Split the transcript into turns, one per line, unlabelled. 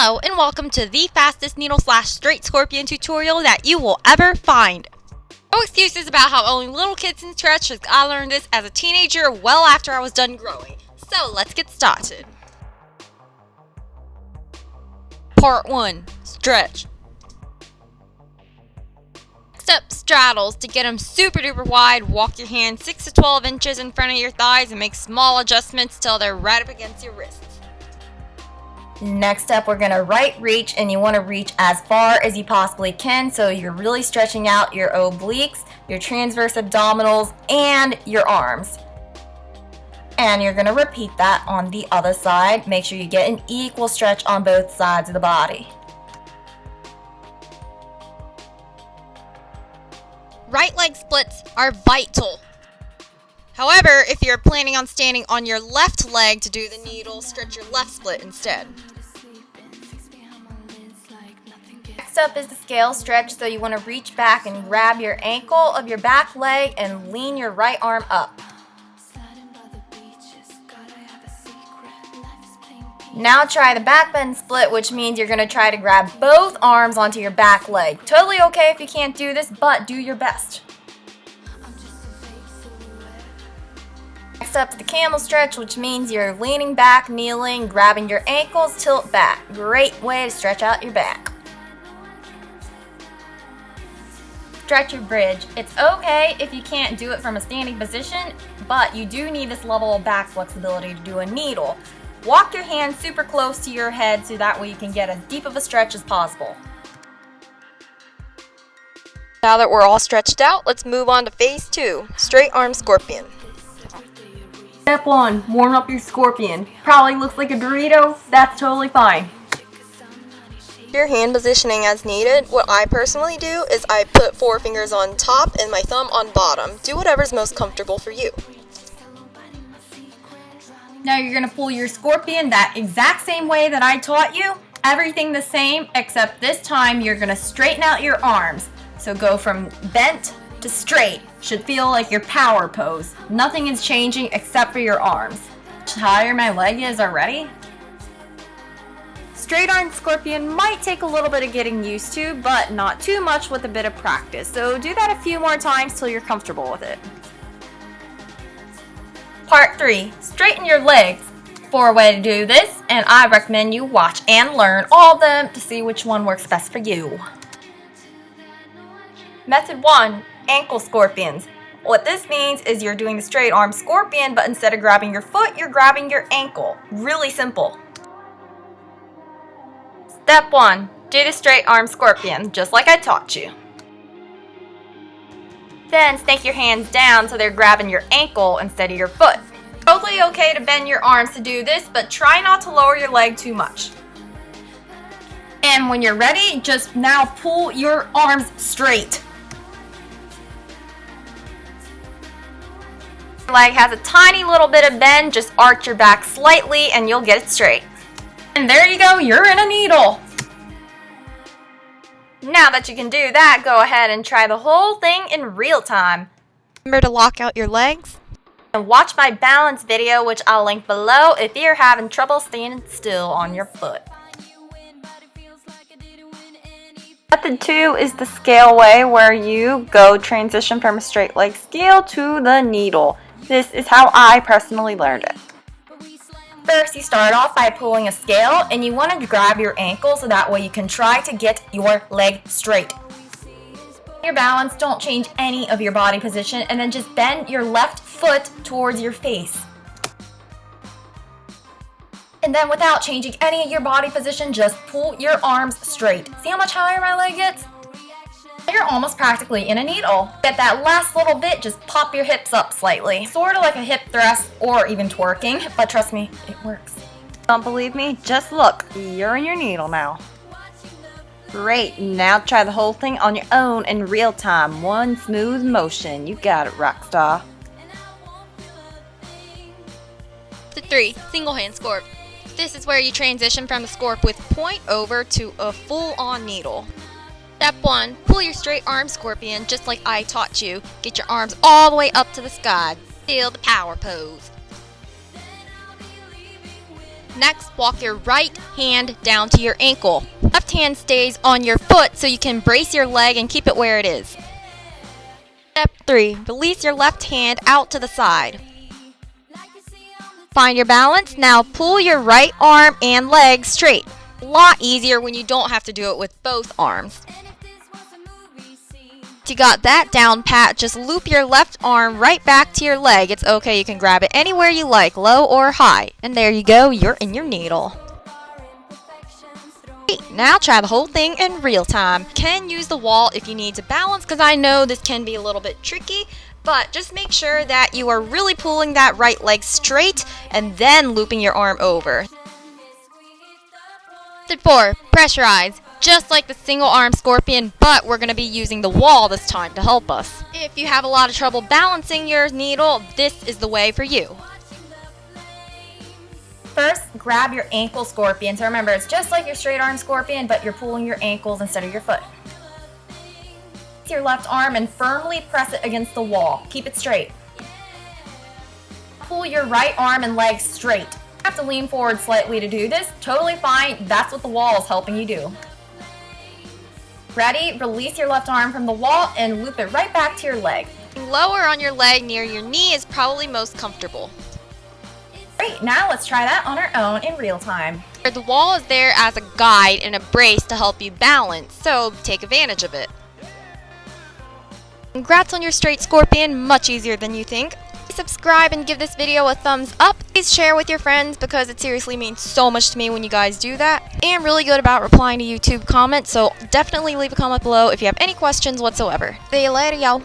Hello and welcome to the fastest needle / straight scorpion tutorial that you will ever find. No excuses about how only little kids can stretch, as I learned this as a teenager well after I was done growing. So let's get started. Part 1. Stretch. Next up, straddles. To get them super duper wide, walk your hands 6 to 12 inches in front of your thighs and make small adjustments till they're right up against your wrists.
Next up, we're going to right reach, and you want to reach as far as you possibly can, so you're really stretching out your obliques, your transverse abdominals, and your arms. And you're going to repeat that on the other side. Make sure you get an equal stretch on both sides of the body.
Right leg splits are vital. However, if you're planning on standing on your left leg to do the needle, stretch your left split instead.
Next up is the scale stretch, so you want to reach back and grab your ankle of your back leg and lean your right arm up. Now try the backbend split, which means you're going to try to grab both arms onto your back leg. Totally okay if you can't do this, but do your best. Next up is the camel stretch, which means you're leaning back, kneeling, grabbing your ankles, tilt back. Great way to stretch out your back. Stretch your bridge. It's okay if you can't do it from a standing position, but you do need this level of back flexibility to do a needle. Walk your hands super close to your head so that way you can get as deep of a stretch as possible.
Now that we're all stretched out, let's move on to phase 2, straight arm scorpion.
Step 1, warm up your scorpion. Probably looks like a burrito, that's totally fine.
Your hand positioning as needed. What I personally do is I put 4 fingers on top and my thumb on bottom. Do whatever's most comfortable for you.
Now you're going to pull your scorpion that exact same way that I taught you. Everything the same, except this time you're going to straighten out your arms. So go from bent to straight. Should feel like your power pose. Nothing is changing except for your arms. Tired my leg is already? Straight arm scorpion might take a little bit of getting used to, but not too much with a bit of practice. So do that a few more times till you're comfortable with it. Part 3, straighten your legs. 4 ways to do this, and I recommend you watch and learn all of them to see which one works best for you. Method 1, ankle scorpions. What this means is you're doing the straight arm scorpion, but instead of grabbing your foot, you're grabbing your ankle. Really simple. Step 1, do the straight arm scorpion, just like I taught you. Then snake your hands down so they're grabbing your ankle instead of your foot. Totally okay to bend your arms to do this, but try not to lower your leg too much. And when you're ready, just now pull your arms straight. Your leg has a tiny little bit of bend, just arch your back slightly and you'll get it straight. And there you go, you're in a needle. Now that you can do that, go ahead and try the whole thing in real time.
Remember to lock out your legs.
And watch my balance video, which I'll link below if you're having trouble standing still on your foot. Method 2 is the scale way, where you go transition from a straight leg scale to the needle. This is how I personally learned it. First, you start off by pulling a scale, and you want to grab your ankle so that way you can try to get your leg straight. Your balance, don't change any of your body position, and then just bend your left foot towards your face. And then without changing any of your body position, just pull your arms straight. See how much higher my leg gets? You're almost practically in a needle. Get that last little bit, just pop your hips up slightly. Sort of like a hip thrust or even twerking, but trust me, it works. Don't believe me? Just look, you're in your needle now. Great, now try the whole thing on your own in real time. One smooth motion. You got it, rockstar.
Method 3, single hand scorp. This is where you transition from a scorp with point over to a full-on needle. Step 1, pull your straight arm scorpion just like I taught you. Get your arms all the way up to the sky. Feel the power pose. Next, walk your right hand down to your ankle. Left hand stays on your foot so you can brace your leg and keep it where it is. Step 3. Release your left hand out to the side. Find your balance. Now pull your right arm and leg straight. A lot easier when you don't have to do it with both arms. Once you got that down pat, just loop your left arm right back to your leg. It's okay, you can grab it anywhere you like, low or high. And there you go, you're in your needle. Now try the whole thing in real time. You can use the wall if you need to balance, because I know this can be a little bit tricky, but just make sure that you are really pulling that right leg straight and then looping your arm over. Step 4, pressurize. Just like the single arm scorpion, but we're going to be using the wall this time to help us. If you have a lot of trouble balancing your needle, this is the way for you.
First, grab your ankle scorpion. So remember, it's just like your straight arm scorpion, but you're pulling your ankles instead of your foot. Take your left arm and firmly press it against the wall. Keep it straight. Pull your right arm and leg straight. You have to lean forward slightly to do this. Totally fine. That's what the wall is helping you do. Ready? Release your left arm from the wall and loop it right back to your leg.
Lower on your leg near your knee is probably most comfortable.
Great, now let's try that on our own in real time.
The wall is there as a guide and a brace to help you balance, so take advantage of it. Congrats on your straight scorpion, much easier than you think. Subscribe and give this video a thumbs up. Please share with your friends because it seriously means so much to me when you guys do that. And I'm really good about replying to YouTube comments, so definitely leave a comment below if you have any questions whatsoever. See you later, y'all.